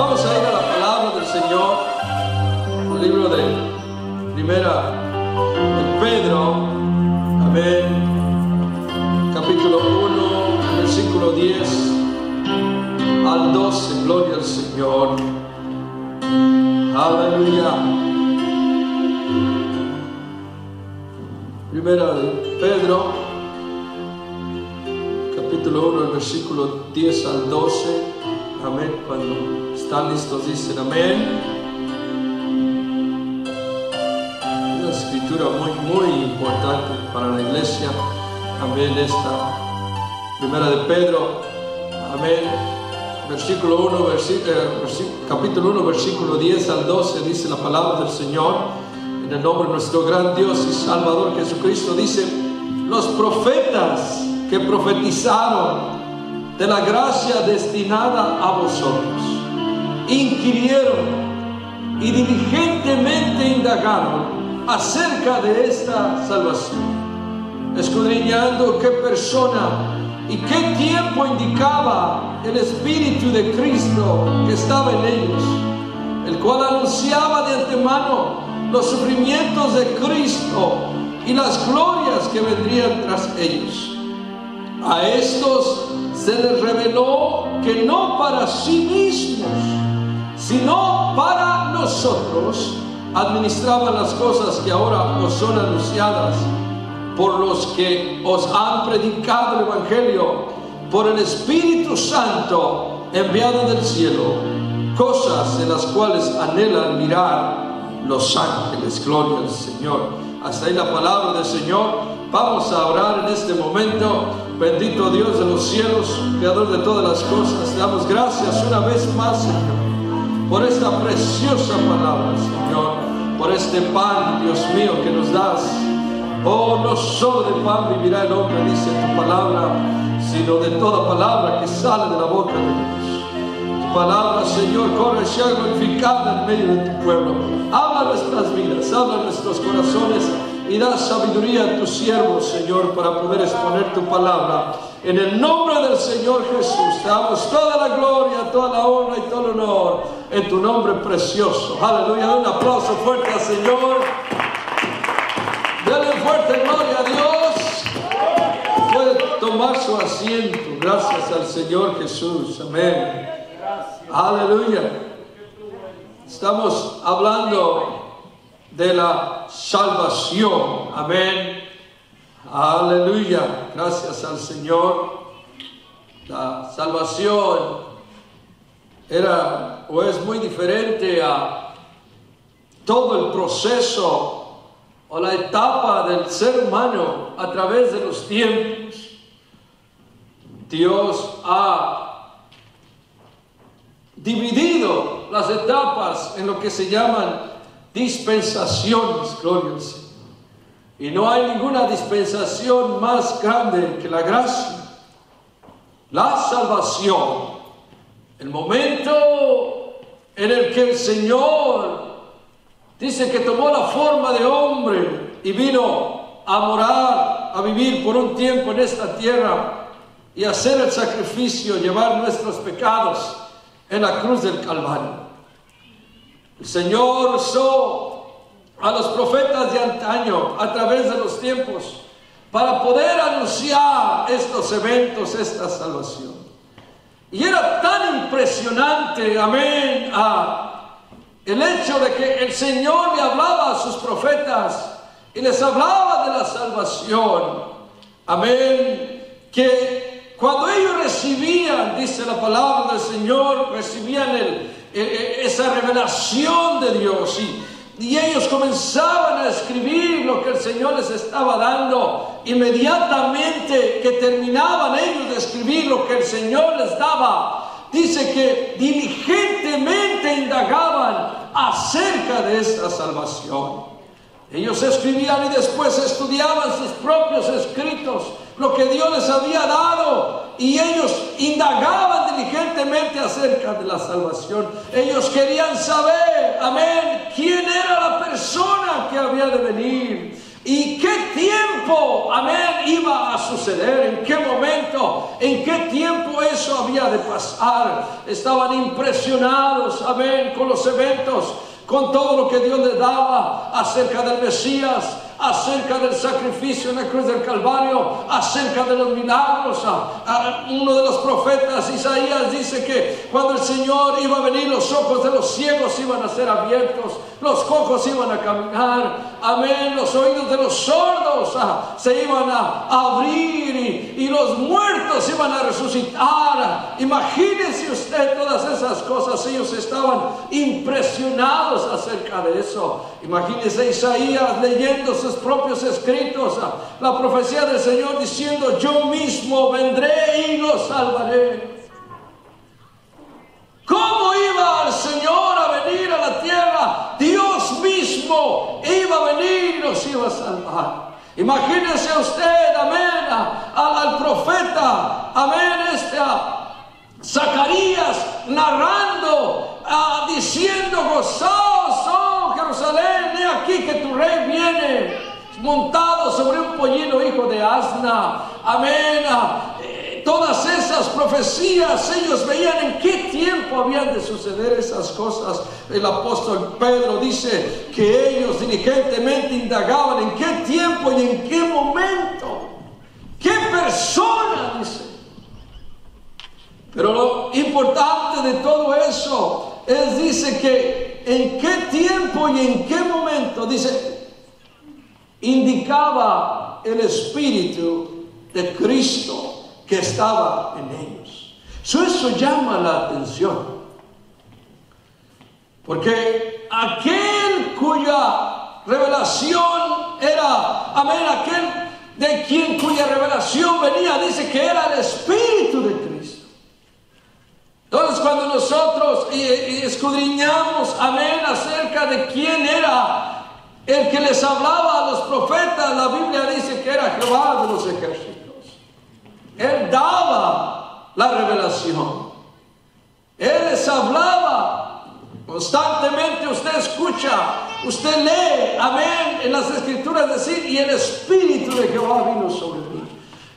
Vamos a ir a la palabra del Señor, el libro de Primera de Pedro, amén, capítulo 1, versículo 10 al 12, gloria al Señor, aleluya. Primera de Pedro, capítulo 1, versículo 10 al 12, amén. Cuando están listos dicen amén. Una escritura muy importante para la iglesia, amén. Esta Primera de Pedro, amén, versículo 1, capítulo 1, versículo 10 al 12, dice la palabra del Señor. En el nombre de nuestro gran Dios y Salvador Jesucristo, dice: los profetas que profetizaron de la gracia destinada a vosotros inquirieron y diligentemente indagaron acerca de esta salvación, escudriñando qué persona y qué tiempo indicaba el Espíritu de Cristo que estaba en ellos, el cual anunciaba de antemano los sufrimientos de Cristo y las glorias que vendrían tras ellos. A estos se les reveló que no para sí mismos, sino para nosotros, administraban las cosas que ahora os son anunciadas por los que os han predicado el Evangelio por el Espíritu Santo enviado del cielo, cosas en las cuales anhelan mirar los ángeles. Gloria al Señor. Hasta ahí la palabra del Señor. Vamos a orar en este momento. Bendito Dios de los cielos, creador de todas las cosas, te damos gracias una vez más, Señor, por esta preciosa palabra, Señor, por este pan, Dios mío, que nos das. Oh, no solo de pan vivirá el hombre, dice tu palabra, sino de toda palabra que sale de la boca de Dios. Palabra, Señor, corre y sea glorificada en medio de tu pueblo. Habla nuestras vidas, habla nuestros corazones y da sabiduría a tus siervos, Señor, para poder exponer tu palabra. En el nombre del Señor Jesús, te damos toda la gloria, toda la honra y todo el honor en tu nombre precioso. Aleluya. Da un aplauso fuerte al Señor. Dale fuerte gloria a Dios. Puede tomar su asiento. Gracias al Señor Jesús. Amén. Aleluya. Estamos hablando de la salvación. Amén. Aleluya. Gracias al Señor. La salvación era o es muy diferente a todo el proceso o la etapa del ser humano a través de los tiempos. Dios ha dividido las etapas en lo que se llaman dispensaciones, gloria al Señor. Y no hay ninguna dispensación más grande que la gracia, la salvación. El momento en el que el Señor dice que tomó la forma de hombre y vino a morar, a vivir por un tiempo en esta tierra y hacer el sacrificio, llevar nuestros pecados en la cruz del Calvario. El Señor usó a los profetas de antaño a través de los tiempos para poder anunciar estos eventos, esta salvación. Y era tan impresionante, amén, el hecho de que el Señor le hablaba a sus profetas y les hablaba de la salvación, amén, que cuando ellos recibían, dice la palabra del Señor, recibían esa revelación de Dios y ellos comenzaban a escribir lo que el Señor les estaba dando. Inmediatamente que terminaban ellos de escribir lo que el Señor les daba, dice que diligentemente indagaban acerca de esta salvación. Ellos escribían y después estudiaban sus propios escritos, lo que Dios les había dado, y ellos indagaban diligentemente acerca de la salvación. Ellos querían saber, amén, quién era la persona que había de venir. ¿Y qué tiempo, amén, iba a suceder? ¿En qué momento? ¿En qué tiempo eso había de pasar? Estaban impresionados, amén, con los eventos, con todo lo que Dios les daba acerca del Mesías, acerca del sacrificio en la cruz del Calvario, acerca de los milagros. Uno de los profetas, Isaías, dice que cuando el Señor iba a venir, los ojos de los ciegos iban a ser abiertos, los cojos iban a caminar, amén, los oídos de los sordos se iban a abrir y los muertos iban a resucitar. Imagínense usted todas esas cosas. Ellos estaban impresionados acerca de eso. Imagínense Isaías leyendo sus propios escritos, la profecía del Señor diciendo: yo mismo vendré y los salvaré. ¿Cómo iba el Señor a venir a la tierra? Dios mismo iba a venir y los iba a salvar. Imagínese usted, amén, al profeta, amén, Zacarías narrando, diciendo: gozaos, oh Jerusalén, he aquí que tu rey viene montado sobre un pollino hijo de asna. Amén. Todas esas profecías, ellos veían en qué tiempo habían de suceder esas cosas. El apóstol Pedro dice que ellos diligentemente indagaban en qué tiempo y en qué momento, qué persona, dice. Pero lo importante de todo eso es, dice, que en qué tiempo y en qué momento, dice, indicaba el Espíritu de Cristo que estaba en ellos. Eso llama la atención, porque aquel cuya revelación era, amén, aquel de quien cuya revelación venía, dice que era el Espíritu de Cristo. Entonces, cuando nosotros escudriñamos, amén, acerca de quién era el que les hablaba a los profetas, la Biblia dice que era Jehová de los ejércitos. Él daba la revelación. Él les hablaba constantemente. Usted escucha, usted lee, amén, en las Escrituras decir: y el Espíritu de Jehová vino sobre mí.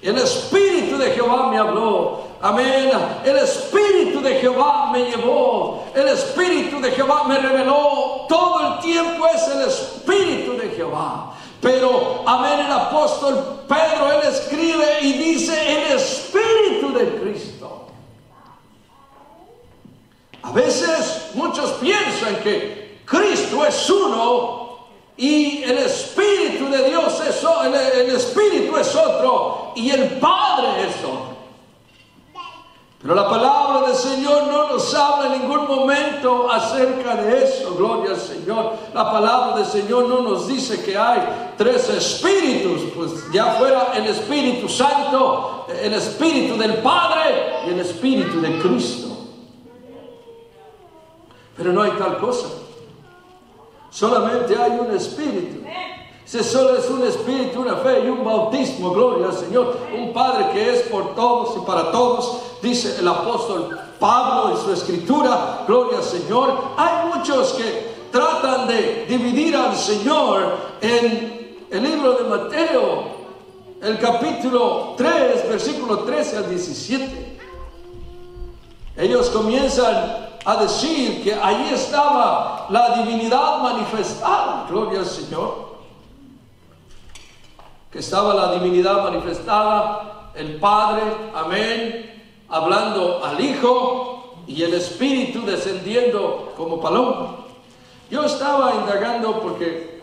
El Espíritu de Jehová me habló. Amén. El Espíritu de Jehová me llevó. El Espíritu de Jehová me reveló. Todo el tiempo es el Espíritu de Jehová. Pero, amén, el apóstol Pedro, él escribe y dice: el Espíritu de Cristo. A veces muchos piensan que Cristo es uno y el Espíritu de Dios es el Espíritu es otro y el Padre es otro. Pero la palabra del Señor no nos habla en ningún momento acerca de eso. Gloria al Señor. La palabra del Señor no nos dice que hay tres espíritus, pues ya fuera el Espíritu Santo, el Espíritu del Padre y el Espíritu de Cristo. Pero no hay tal cosa. Solamente hay un Espíritu. Si solo es un Espíritu, una fe y un bautismo, gloria al Señor. Un Padre que es por todos y para todos, dice el apóstol Pablo en su escritura, gloria al Señor. Hay muchos que tratan de dividir al Señor en el libro de Mateo, el capítulo 3, versículo 13 al 17. Ellos comienzan a decir que allí estaba la divinidad manifestada, gloria al Señor. Que estaba la divinidad manifestada, el Padre, amén, hablando al Hijo y el Espíritu descendiendo como paloma. Yo estaba indagando porque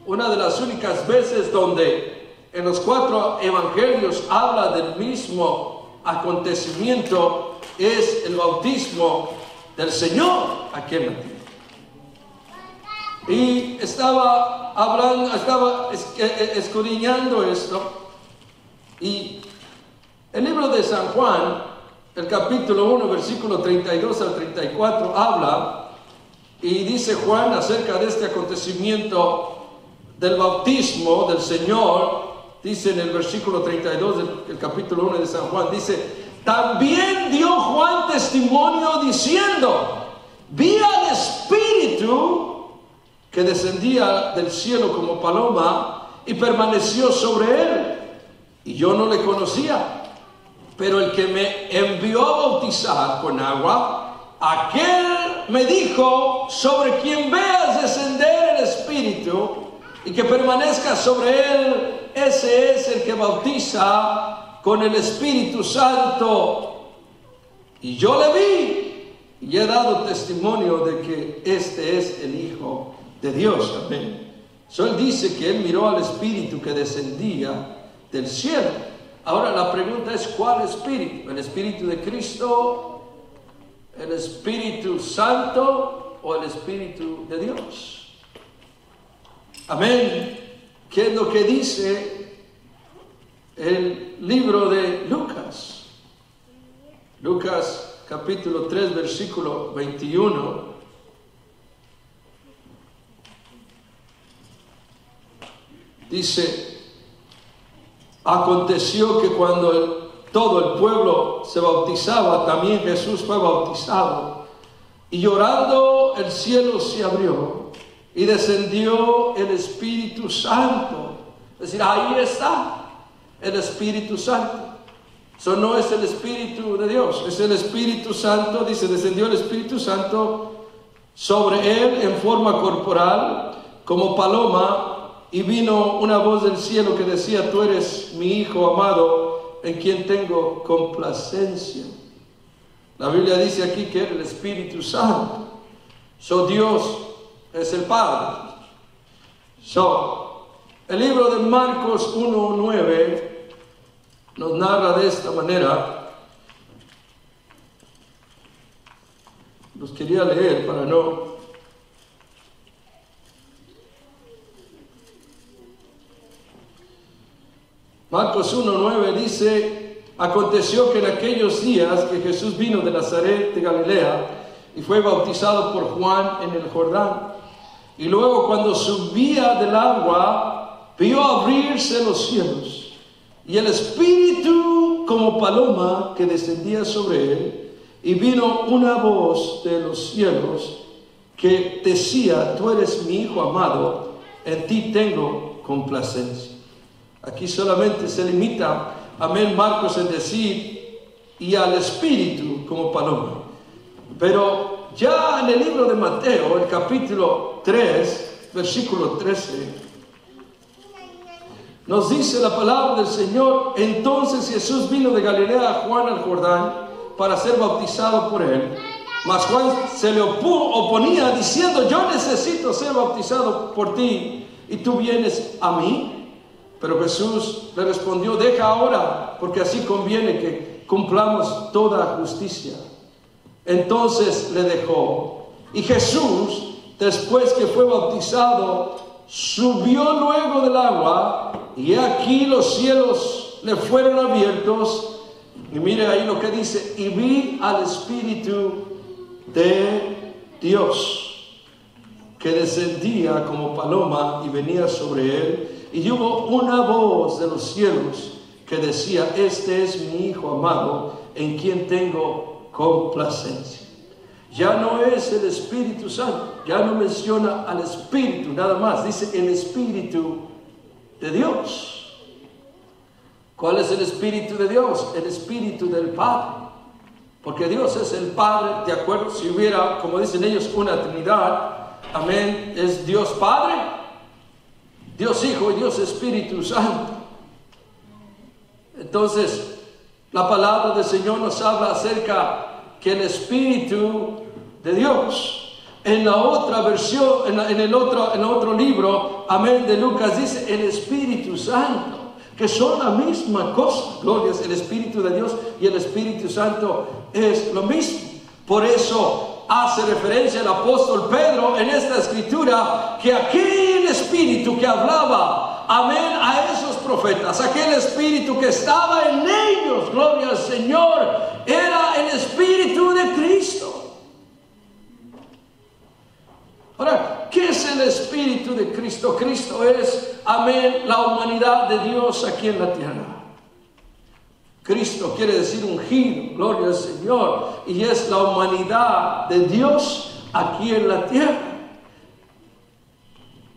una de las únicas veces donde en los 4 evangelios habla del mismo acontecimiento es el bautismo del Señor aquí en la tierra. Y estaba escudriñando esto, y el libro de San Juan, el capítulo 1, versículo 32 al 34, habla y dice Juan acerca de este acontecimiento del bautismo del Señor. Dice en el versículo 32 del capítulo 1 de San Juan, dice: también dio Juan testimonio diciendo: vi al Espíritu que descendía del cielo como paloma y permaneció sobre él. Y yo no le conocía. Pero el que me envió a bautizar con agua, aquel me dijo: sobre quien veas descender el Espíritu y que permanezca sobre él, ese es el que bautiza con el Espíritu Santo. Y yo le vi y he dado testimonio de que este es el Hijo de Dios. Amén. Él dice que él miró al Espíritu que descendía del cielo. Ahora la pregunta es: ¿cuál Espíritu? ¿El Espíritu de Cristo, el Espíritu Santo o el Espíritu de Dios? Amén. ¿Qué es lo que dice el libro de Lucas? Lucas capítulo 3 versículo 21. Dice: aconteció que cuando todo el pueblo se bautizaba, también Jesús fue bautizado. Y llorando, el cielo se abrió y descendió el Espíritu Santo. Es decir, ahí está el Espíritu Santo. Eso no es el Espíritu de Dios, es el Espíritu Santo. Dice: descendió el Espíritu Santo sobre él en forma corporal, como paloma. Y vino una voz del cielo que decía: tú eres mi Hijo amado, en quien tengo complacencia. La Biblia dice aquí que era el Espíritu Santo. Dios es el Padre. El libro de Marcos 1:9 nos narra de esta manera. Los quería leer para no... Marcos 1:9 dice: aconteció que en aquellos días que Jesús vino de Nazaret de Galilea y fue bautizado por Juan en el Jordán. Y luego, cuando subía del agua, vio abrirse los cielos y el Espíritu como paloma que descendía sobre él. Y vino una voz de los cielos que decía: tú eres mi Hijo amado, en ti tengo complacencia. Aquí solamente se limita, amén, Marcos en decir: y al Espíritu como paloma. Pero ya en el libro de Mateo, el capítulo 3, versículo 13, nos dice la palabra del Señor: entonces Jesús vino de Galilea a Juan al Jordán para ser bautizado por él. Mas Juan se le oponía diciendo: yo necesito ser bautizado por ti, y tú vienes a mí. Pero Jesús le respondió: deja ahora, porque así conviene que cumplamos toda justicia. Entonces le dejó. Y Jesús, después que fue bautizado, subió luego del agua, y aquí los cielos le fueron abiertos. Y mire ahí lo que dice: y vi al Espíritu de Dios que descendía como paloma y venía sobre él. Y hubo una voz de los cielos que decía: este es mi Hijo amado, en quien tengo complacencia. Ya no es el Espíritu Santo, ya no menciona al Espíritu nada más, dice el Espíritu de Dios. ¿Cuál es el Espíritu de Dios? El Espíritu del Padre. Porque Dios es el Padre, de acuerdo, si hubiera, como dicen ellos, una Trinidad, amén, es Dios Padre, Dios Hijo y Dios Espíritu Santo. Entonces, la palabra del Señor nos habla acerca que el Espíritu de Dios, en la otra versión, en el otro libro, amén, de Lucas, dice el Espíritu Santo, que son la misma cosa. Gloria, el Espíritu de Dios y el Espíritu Santo es lo mismo. Por eso hace referencia el apóstol Pedro en esta escritura que aquel Espíritu que hablaba, amén, a esos profetas, aquel Espíritu que estaba en ellos, gloria al Señor, era el Espíritu de Cristo. Ahora, ¿qué es el Espíritu de Cristo? Cristo es, amén, la humanidad de Dios aquí en la tierra. Cristo quiere decir ungido, gloria al Señor, y es la humanidad de Dios aquí en la tierra.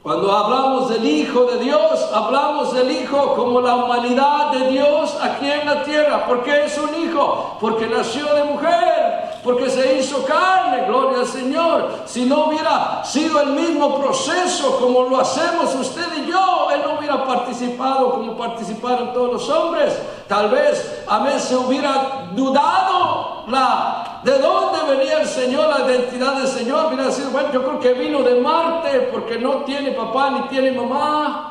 Cuando hablamos del Hijo de Dios, hablamos del Hijo como la humanidad de Dios aquí en la tierra. ¿Por qué es un hijo? Porque nació de mujer, porque se hizo carne, gloria al Señor. Si no hubiera sido el mismo proceso como lo hacemos usted y yo, Él no hubiera participado como participaron todos los hombres. Tal vez, amén, se hubiera dudado de dónde venía el Señor, la identidad del Señor. Hubiera sido, bueno, yo creo que vino de Marte, porque no tiene papá ni tiene mamá.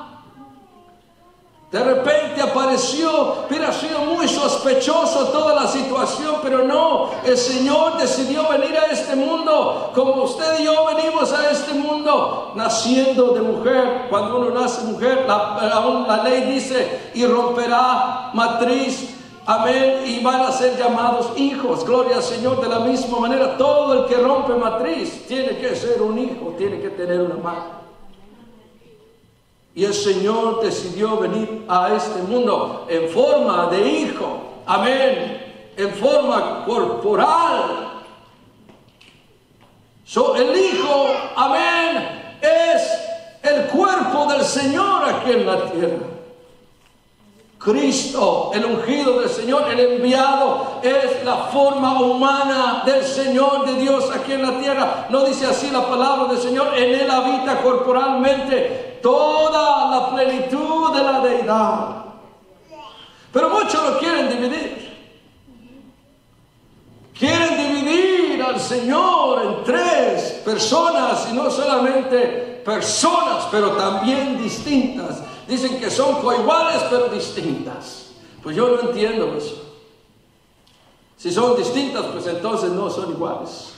De repente apareció, hubiera sido muy sospechoso toda la situación, pero no, el Señor decidió venir a este mundo, como usted y yo venimos a este mundo, naciendo de mujer. Cuando uno nace mujer, la ley dice, y romperá matriz. Amén, y van a ser llamados hijos, gloria al Señor. De la misma manera, todo el que rompe matriz tiene que ser un hijo, tiene que tener una madre. Y el Señor decidió venir a este mundo en forma de hijo, amén, en forma corporal. El hijo, amén, es el cuerpo del Señor aquí en la tierra. Cristo, el ungido del Señor, el enviado, es la forma humana del Señor, de Dios aquí en la tierra. ¿No dice así la palabra del Señor? En Él habita corporalmente toda la plenitud de la deidad. Pero muchos lo quieren dividir. Quieren dividir al Señor en tres personas, y no solamente personas, pero también distintas. Dicen que son coiguales pero distintas. Pues yo no entiendo eso. Si son distintas, pues entonces no son iguales.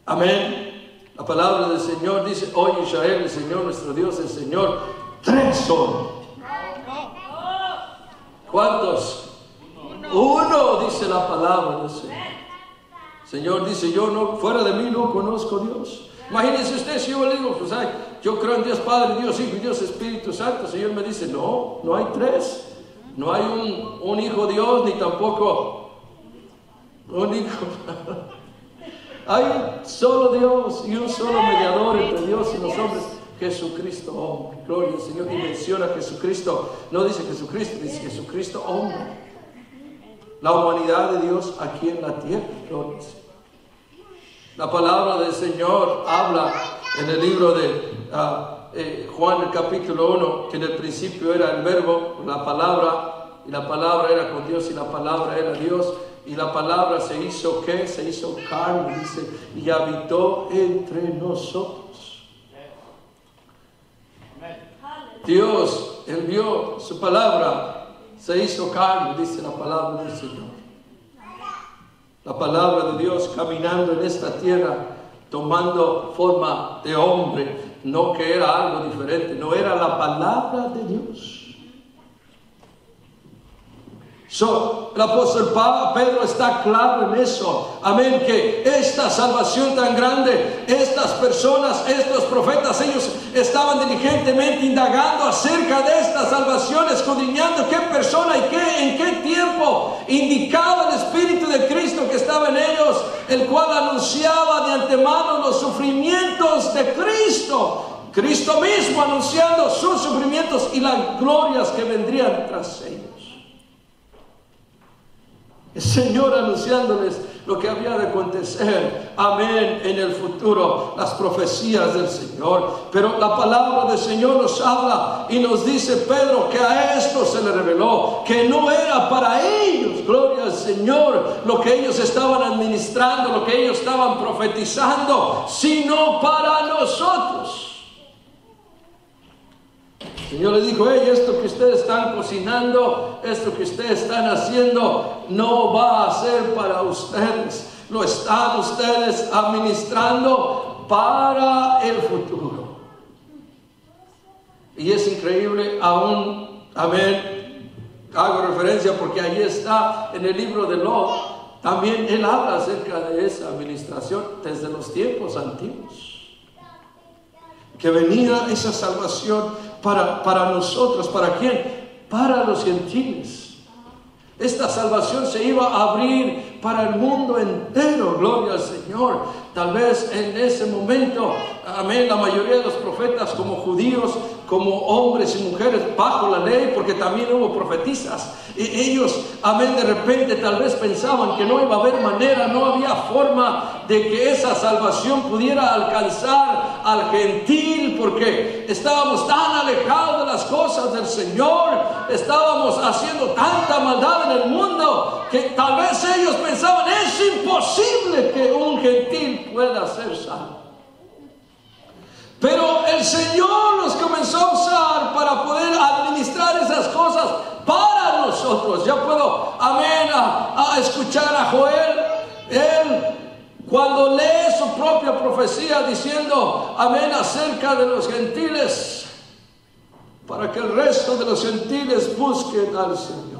Amén. La palabra del Señor dice, oye Israel, el Señor nuestro Dios, el Señor, tres son. ¿Cuántos? Uno, dice la palabra del Señor. El Señor dice, yo no, fuera de mí no conozco a Dios. Imagínense usted si yo le digo, pues yo creo en Dios Padre, Dios Hijo y Dios Espíritu Santo. El Señor me dice, no, no hay tres. No hay un Hijo Dios, ni tampoco un Hijo. Hay un solo Dios y un solo mediador entre Dios y los hombres, Jesucristo hombre. Gloria al Señor. Y menciona a Jesucristo, no dice Jesucristo, dice Jesucristo hombre. La humanidad de Dios aquí en la tierra. Gloria al Señor. La palabra del Señor habla en el libro de Juan, el capítulo 1, que en el principio era el verbo, la palabra, y la palabra era con Dios, y la palabra era Dios, y la palabra se hizo, ¿qué? Se hizo carne, dice, y habitó entre nosotros. Dios envió su palabra, se hizo carne, dice la palabra del Señor. La palabra de Dios caminando en esta tierra, tomando forma de hombre, no que era algo diferente, no era la palabra de Dios. El apóstol Pedro está claro en eso, amén, que esta salvación tan grande, estas personas, estos profetas, ellos estaban diligentemente indagando acerca de esta salvación, escudriñando qué persona y en qué tiempo indicaba el Espíritu de Cristo que estaba en ellos, el cual anunciaba de antemano los sufrimientos de Cristo. Cristo mismo anunciando sus sufrimientos y las glorias que vendrían tras ellos. El Señor anunciándoles lo que había de acontecer, amén, en el futuro, las profecías del Señor. Pero la palabra del Señor nos habla y nos dice Pedro que a esto se le reveló, que no era para ellos, gloria al Señor, lo que ellos estaban administrando, lo que ellos estaban profetizando, sino para nosotros. El Señor les dijo, hey, esto que ustedes están cocinando, esto que ustedes están haciendo, no va a ser para ustedes. Lo están ustedes administrando para el futuro. Y es increíble aún, amén, hago referencia porque ahí está en el libro de Lot. También él habla acerca de esa administración desde los tiempos antiguos. Que venía esa salvación para nosotros. ¿Para quién? Para los gentiles. Esta salvación se iba a abrir para el mundo entero, gloria al Señor. Tal vez en ese momento, amén, la mayoría de los profetas como judíos, como hombres y mujeres bajo la ley, porque también hubo profetisas, ellos, amén, de repente tal vez pensaban que no iba a haber manera, no había forma de que esa salvación pudiera alcanzar al gentil, porque estábamos tan alejados de las cosas del Señor, estábamos haciendo tanta maldad en el mundo, que tal vez ellos pensaban, es imposible que un gentil pueda ser salvo. Pero el Señor los comenzó a usar para poder administrar esas cosas para nosotros. Ya puedo, amén, a escuchar a Joel. Él, cuando lee su propia profecía diciendo, amén, acerca de los gentiles, para que el resto de los gentiles busquen al Señor.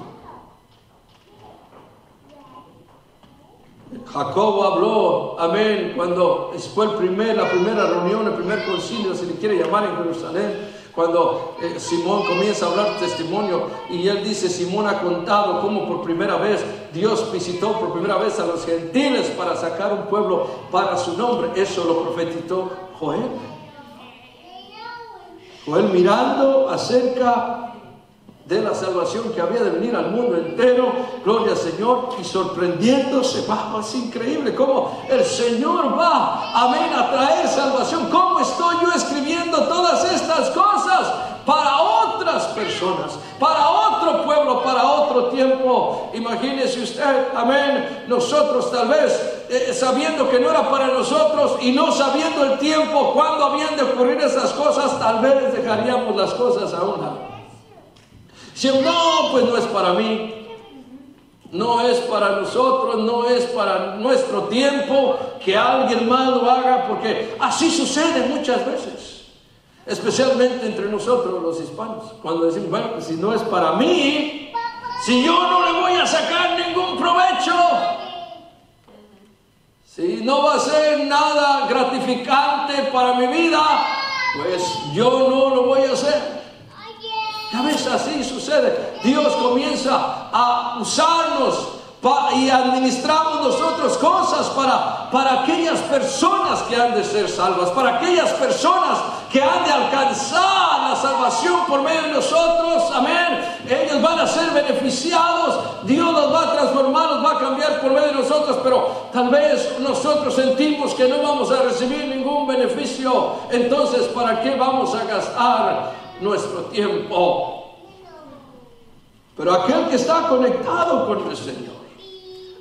Jacobo habló, amén, cuando fue la primera reunión, el primer concilio, si le quiere llamar, en Jerusalén, cuando Simón comienza a hablar testimonio, y él dice, Simón ha contado cómo por primera vez Dios visitó por primera vez a los gentiles para sacar un pueblo para su nombre. Eso lo profetizó Joel. Joel mirando acerca de la salvación que había de venir al mundo entero, gloria al Señor, y sorprendiéndose, es increíble cómo el Señor va, amén, a traer salvación. ¿Cómo estoy yo escribiendo todas estas cosas para otras personas, para otro pueblo, para otro tiempo? Imagínese usted, amén, nosotros tal vez sabiendo que no era para nosotros y no sabiendo el tiempo cuando habían de ocurrir esas cosas, tal vez dejaríamos las cosas a un lado. Si no, pues no es para mí, no es para nosotros, no es para nuestro tiempo, que alguien más lo haga, porque así sucede muchas veces, especialmente entre nosotros los hispanos, cuando decimos, bueno, pues si no es para mí, si yo no le voy a sacar ningún provecho, si no va a ser nada gratificante para mi vida, pues yo no lo voy a hacer. A veces así sucede. Dios comienza a usarnos y administramos nosotros cosas para aquellas personas que han de ser salvas, para aquellas personas que han de alcanzar la salvación por medio de nosotros. Amén. Ellos van a ser beneficiados, Dios los va a transformar, los va a cambiar por medio de nosotros, pero tal vez nosotros sentimos que no vamos a recibir ningún beneficio. Entonces, ¿para qué vamos a gastar nuestro tiempo? Pero aquel que está conectado con el Señor,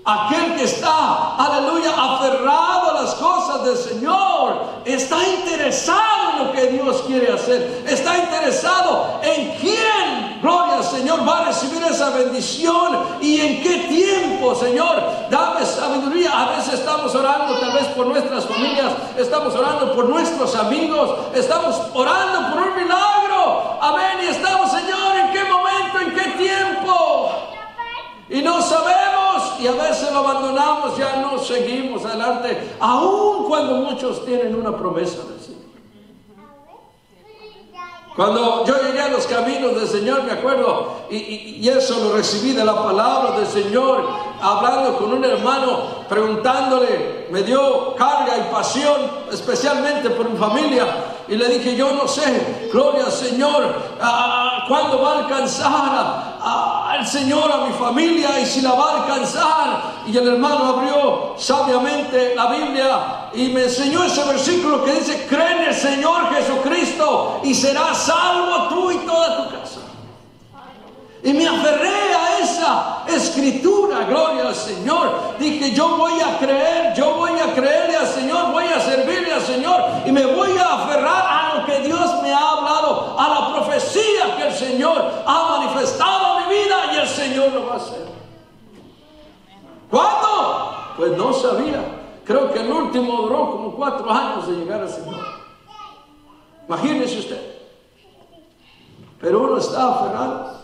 aquel que está, aleluya, aferrado a las cosas del Señor, está interesado en lo que Dios quiere hacer, está interesado en quién, gloria al Señor, va a recibir esa bendición y en qué tiempo. Señor, dame sabiduría. A veces estamos orando tal vez por nuestras familias, estamos orando por nuestros amigos, estamos orando por un milagro, amén, y estamos, Señor, ¿en qué momento, en qué tiempo? Y no sabemos, y a veces lo abandonamos, ya no seguimos adelante, aun cuando muchos tienen una promesa del Señor. Cuando yo llegué a los caminos del Señor, me acuerdo, y eso lo recibí de la palabra del Señor, hablando con un hermano, preguntándole, me dio carga y pasión, especialmente por mi familia, y le dije, yo no sé, gloria al Señor, ¿cuándo va a alcanzar al Señor a mi familia y si la va a alcanzar? Y el hermano abrió sabiamente la Biblia y me enseñó ese versículo que dice, cree en el Señor Jesucristo y serás salvo tú y toda tu casa. Y me aferré a esa escritura, gloria al Señor. Dije, yo voy a creer, yo voy a creerle al Señor, voy a servirle al Señor y me voy a aferrar a lo que Dios me ha hablado, a la profecía que el Señor ha manifestado en mi vida, y el Señor lo va a hacer. ¿Cuándo? Pues no sabía. Creo que el último duró como 4 años de llegar al Señor. Imagínese usted. Pero uno está aferrado,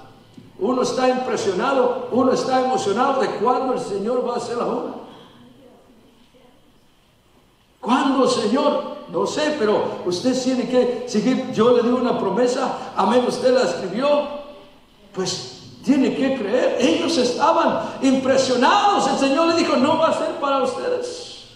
uno está impresionado, uno está emocionado de cuándo el Señor va a hacer la obra. ¿Cuándo, Señor? No sé, pero usted tiene que seguir. Yo le di una promesa, amén, usted la escribió, pues tiene que creer. Ellos estaban impresionados. El Señor le dijo, no va a ser para ustedes.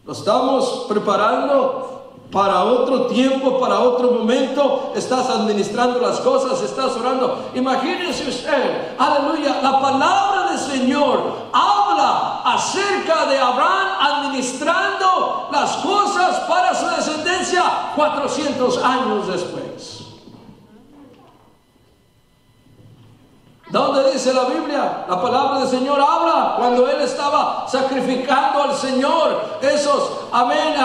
Lo estamos preparando para otro tiempo, para otro momento. Estás administrando las cosas, estás orando. Imagínense usted, aleluya, la palabra del Señor habla acerca de Abraham administrando las cosas para su descendencia 400 años después. ¿Dónde dice la Biblia? La palabra del Señor habla cuando él estaba sacrificando al Señor esos, amén,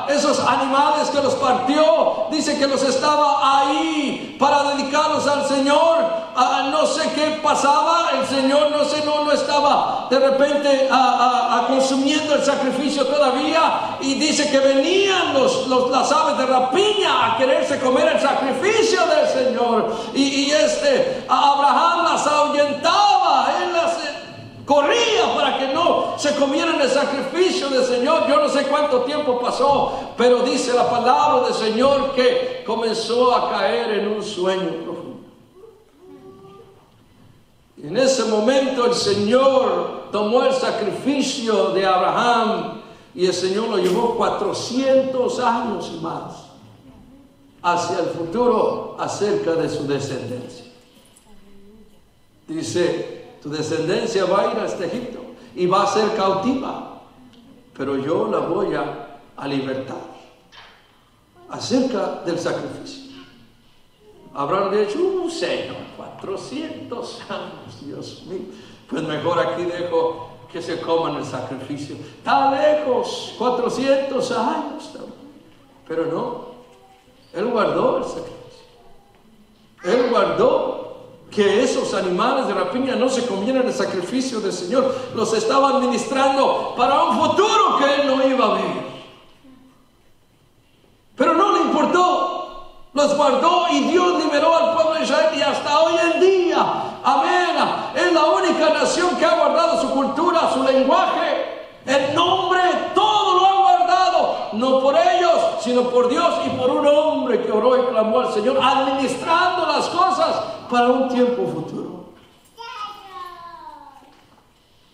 esos animales que los partió. Dice que los estaba ahí para dedicarlos al Señor. No sé qué pasaba. El Señor no estaba de repente consumiendo el sacrificio todavía. Y dice que venían las aves de rapiña a quererse comer el sacrificio del Señor. Y Abraham las ahuyentaba, él las corría para que no se comieran el sacrificio del Señor. Yo no sé cuánto tiempo pasó, pero dice la palabra del Señor que comenzó a caer en un sueño profundo. Y en ese momento el Señor tomó el sacrificio de Abraham y el Señor lo llevó 400 años y más hacia el futuro acerca de su descendencia. Dice, tu descendencia va a ir a este Egipto y va a ser cautiva, pero yo la voy a libertar. Acerca del sacrificio. Habrán dicho, Señor, 400 años, Dios mío. Pues mejor aquí dejo que se coman el sacrificio. Está lejos, 400 años. Pero no, Él guardó el sacrificio. Él guardó que esos animales de rapiña no se comieran el sacrificio del Señor. Los estaba administrando para un futuro que Él no iba a ver. Pero no le importó. Los guardó y Dios liberó al pueblo de Israel y hasta hoy en día, amén, es la única nación que ha guardado su cultura, su lenguaje, el nombre, todo lo ha guardado, no por ellos, sino por Dios y por un hombre que oró y clamó al Señor, administrando las cosas para un tiempo futuro.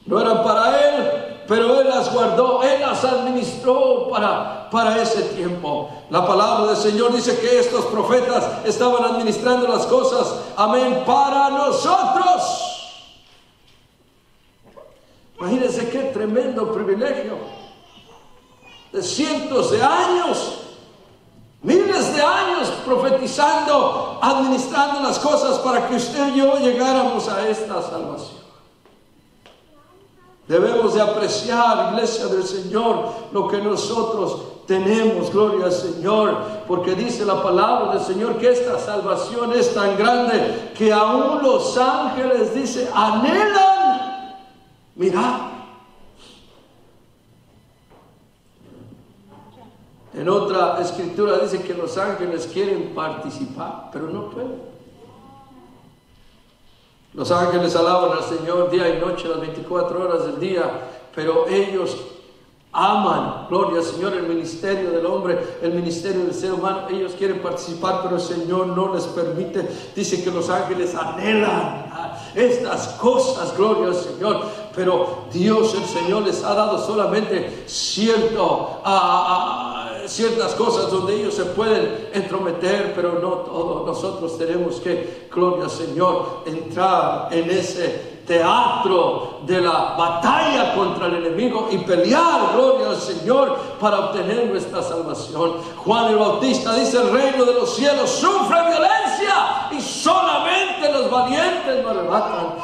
No eran para Él, pero Él las guardó, Él las administró para ese tiempo. La palabra del Señor dice que estos profetas estaban administrando las cosas, amén, para nosotros. Imagínense qué tremendo privilegio. De cientos de años, miles de años profetizando, administrando las cosas para que usted y yo llegáramos a esta salvación. Debemos de apreciar, iglesia del Señor, lo que nosotros tenemos, gloria al Señor, porque dice la palabra del Señor que esta salvación es tan grande que aún los ángeles, dice, anhelan mirar. En otra escritura dice que los ángeles quieren participar, pero no pueden. Los ángeles alaban al Señor día y noche, las 24 horas del día, pero ellos aman, gloria al Señor, el ministerio del hombre, el ministerio del ser humano. Ellos quieren participar, pero el Señor no les permite. Dice que los ángeles anhelan estas cosas, gloria al Señor, pero Dios, el Señor, les ha dado solamente ciertas cosas donde ellos se pueden entrometer, pero no todo. Nosotros tenemos que, gloria al Señor, entrar en ese teatro de la batalla contra el enemigo y pelear, gloria al Señor, para obtener nuestra salvación. Juan el Bautista dice: el reino de los cielos sufre violencia y solamente los valientes lo arrebatan.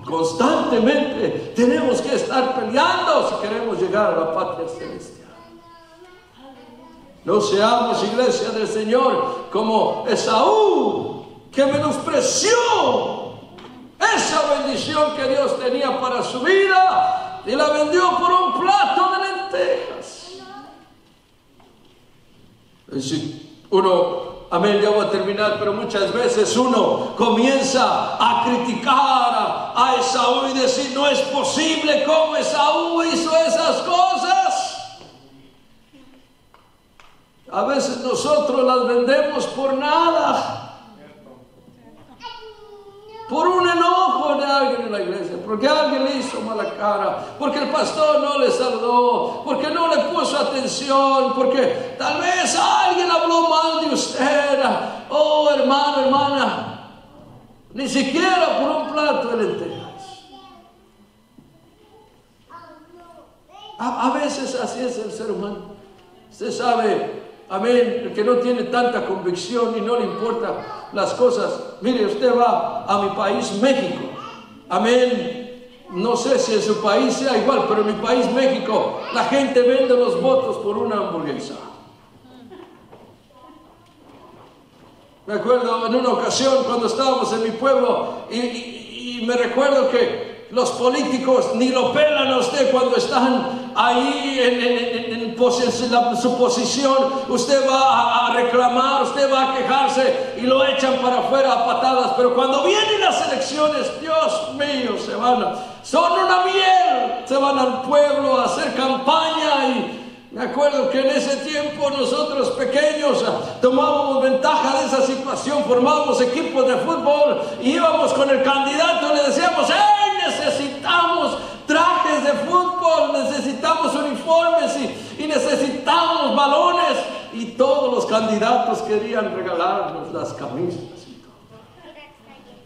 Constantemente tenemos que estar peleando si queremos llegar a la patria celestial. No seamos, iglesia del Señor, como Esaú, que menospreció esa bendición que Dios tenía para su vida y la vendió por un plato de lentejas. Si uno, amén, ya voy a terminar, pero muchas veces uno comienza a criticar a Esaú y decir: no es posible cómo Esaú hizo esas cosas. A veces nosotros las vendemos por nada. por un enojo de alguien en la iglesia, porque alguien le hizo mala cara, porque el pastor no le saludó, porque no le puso atención, porque tal vez alguien habló mal de usted. Oh, hermano, hermana, ni siquiera por un plato de lentejas. A veces así es el ser humano. Usted sabe, amén, el que no tiene tanta convicción y no le importa las cosas. Mire, usted va a mi país, México. Amén. No sé si en su país sea igual, pero en mi país, México, la gente vende los votos por una hamburguesa. Me acuerdo en una ocasión cuando estábamos en mi pueblo y me recuerdo que los políticos ni lo pelan a usted cuando están ahí en su posición. Usted va a reclamar, usted va a quejarse y lo echan para afuera a patadas. Pero cuando vienen las elecciones, Dios mío, son una miel, se van al pueblo a hacer campaña. Y me acuerdo que en ese tiempo nosotros pequeños tomábamos ventaja de esa situación, formábamos equipos de fútbol y íbamos con el candidato y le decíamos: ¡hey, necesitamos trajes de fútbol, necesitamos uniformes y necesitamos balones! Y todos los candidatos querían regalarnos las camisas y todo.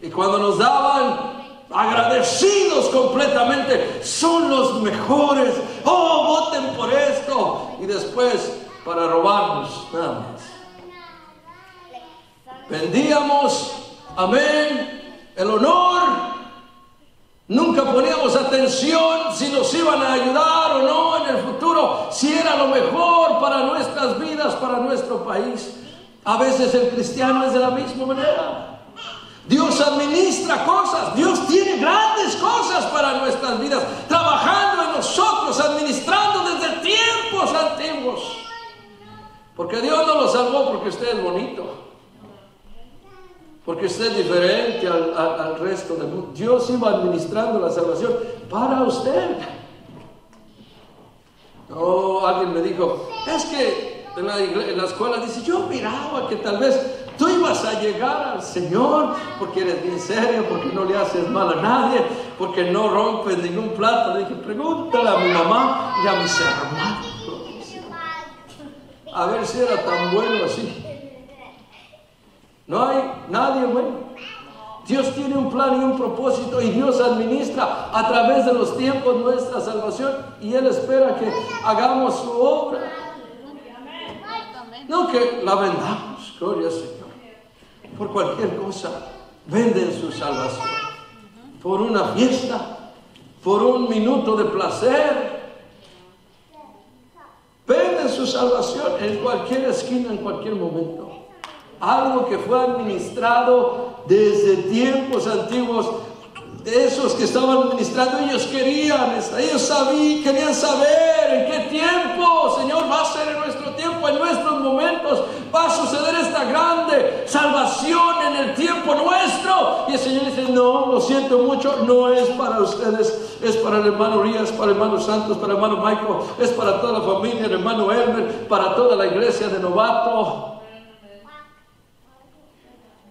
Y cuando nos daban, agradecidos completamente, son los mejores, oh, voten por esto, y después para robarnos nada más. Vendíamos, amén, el honor, nunca poníamos atención si nos iban a ayudar o no en el futuro, si era lo mejor para nuestras vidas, para nuestro país. A veces el cristiano es de la misma manera. Dios administra cosas, Dios tiene grandes cosas para nuestras vidas, trabajando en nosotros, administrando desde tiempos antiguos. Porque Dios no lo salvó porque usted es bonito, porque usted es diferente al resto del mundo. Dios iba administrando la salvación para usted. No, alguien me dijo, es que en la escuela dice, yo miraba que tal vez tú ibas a llegar al Señor porque eres bien serio, porque no le haces mal a nadie, porque no rompes ningún plato. Le dije, pregúntale a mi mamá y a mis hermanos, a ver si era tan bueno así. No hay nadie bueno. Dios tiene un plan y un propósito, y Dios administra a través de los tiempos nuestra salvación, y Él espera que hagamos su obra. No que la vendamos, gloria al Señor. Por cualquier cosa venden su salvación, por una fiesta, por un minuto de placer. Venden su salvación en cualquier esquina, en cualquier momento. Algo que fue administrado desde tiempos antiguos. De esos que estaban administrando, ellos querían saber en qué tiempo, Señor, va a ser en nuestro tiempo, en nuestros momentos, va a suceder esta grande salvación en el tiempo nuestro. Y el Señor dice, no, lo siento mucho, no es para ustedes, es para el hermano Rías, para el hermano Santos, para el hermano Michael, es para toda la familia, el hermano Elmer, para toda la iglesia de Novato.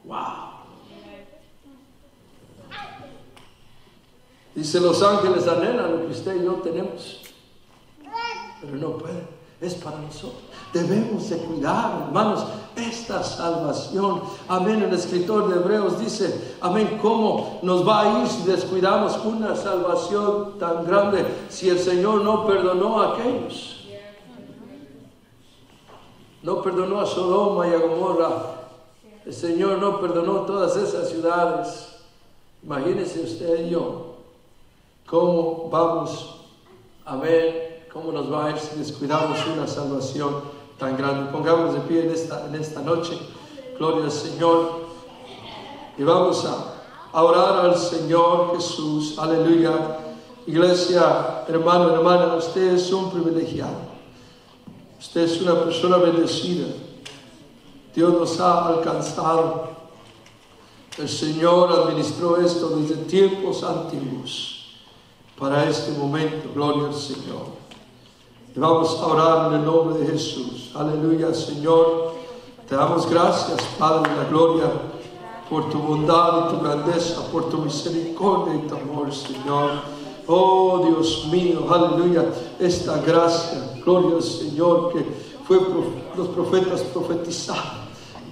Wow. Dice, los ángeles anhelan lo que usted y yo tenemos, pero no pueden. Es para nosotros. Debemos de cuidar, hermanos, esta salvación. Amén. El escritor de Hebreos dice, amén, ¿cómo nos va a ir si descuidamos una salvación tan grande, si el Señor no perdonó a aquellos? No perdonó a Sodoma y a Gomorra. El Señor no perdonó todas esas ciudades. Imagínese usted y yo. ¿Cómo vamos a ver cómo nos va a ir si descuidamos una salvación tan grande? Pongamos de pie en esta noche. Gloria al Señor. Y vamos a orar al Señor Jesús. Aleluya. Iglesia, hermano, hermana, usted es un privilegiado. Usted es una persona bendecida. Dios nos ha alcanzado. El Señor administró esto desde tiempos antiguos para este momento. Gloria al Señor. Y vamos a orar en el nombre de Jesús. Aleluya, Señor. Te damos gracias, Padre de la gloria, por tu bondad y tu grandeza, por tu misericordia y tu amor, Señor. Oh Dios mío, aleluya, esta gracia, gloria al Señor, que fue los profetas profetizaron,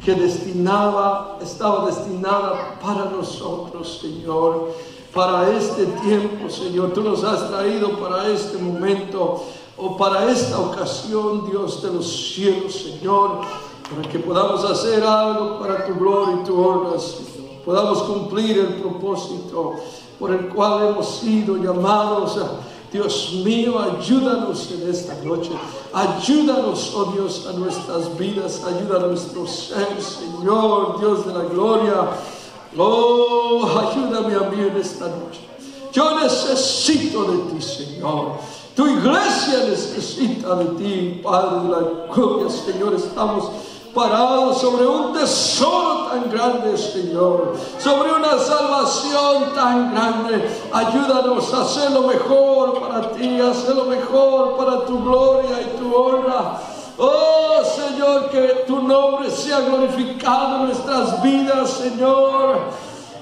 que estaba destinada para nosotros, Señor, para este tiempo, Señor. Tú nos has traído para este momento, o para esta ocasión, Dios de los cielos, Señor, para que podamos hacer algo para tu gloria y tu honra, Señor. Podamos cumplir el propósito por el cual hemos sido llamados. Dios mío, ayúdanos en esta noche. Ayúdanos, oh Dios, a nuestras vidas. Ayuda a nuestro ser, Señor, Dios de la gloria. Oh, ayúdame a mí en esta noche. Yo necesito de ti, Señor. Tu iglesia necesita de ti, Padre de la gloria, Señor. Estamos parados sobre un tesoro tan grande, Señor, sobre una salvación tan grande. Ayúdanos a hacer lo mejor para ti, a hacer lo mejor para tu gloria y tu honra. Oh Señor, que tu nombre sea glorificado en nuestras vidas, Señor.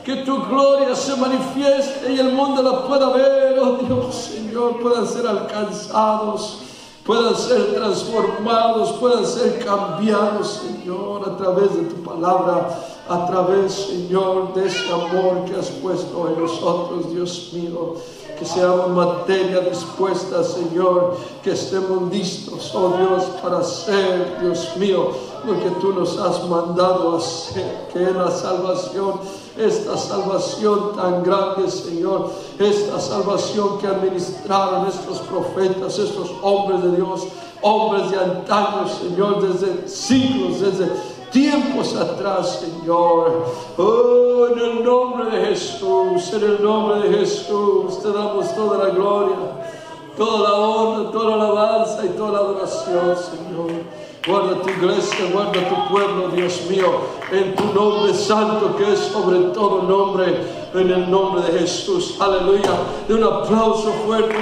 Que tu gloria se manifieste y el mundo la pueda ver, oh Dios, Señor, puedan ser alcanzados, puedan ser transformados, puedan ser cambiados, Señor, a través de tu palabra, a través, Señor, de ese amor que has puesto en nosotros, Dios mío. Que seamos materia dispuesta, Señor, que estemos listos, oh Dios, para hacer, Dios mío, lo que tú nos has mandado a hacer, que es la salvación, esta salvación tan grande, Señor, esta salvación que administraron estos profetas, estos hombres de Dios, hombres de antaño, Señor, desde siglos, desde tiempos atrás, Señor. Oh, en el nombre de Jesús, en el nombre de Jesús, te damos toda la gloria, toda la honra, toda la alabanza y toda la adoración, Señor. Guarda tu iglesia, guarda tu pueblo, Dios mío, en tu nombre santo que es sobre todo nombre, en el nombre de Jesús. Aleluya. De un aplauso fuerte.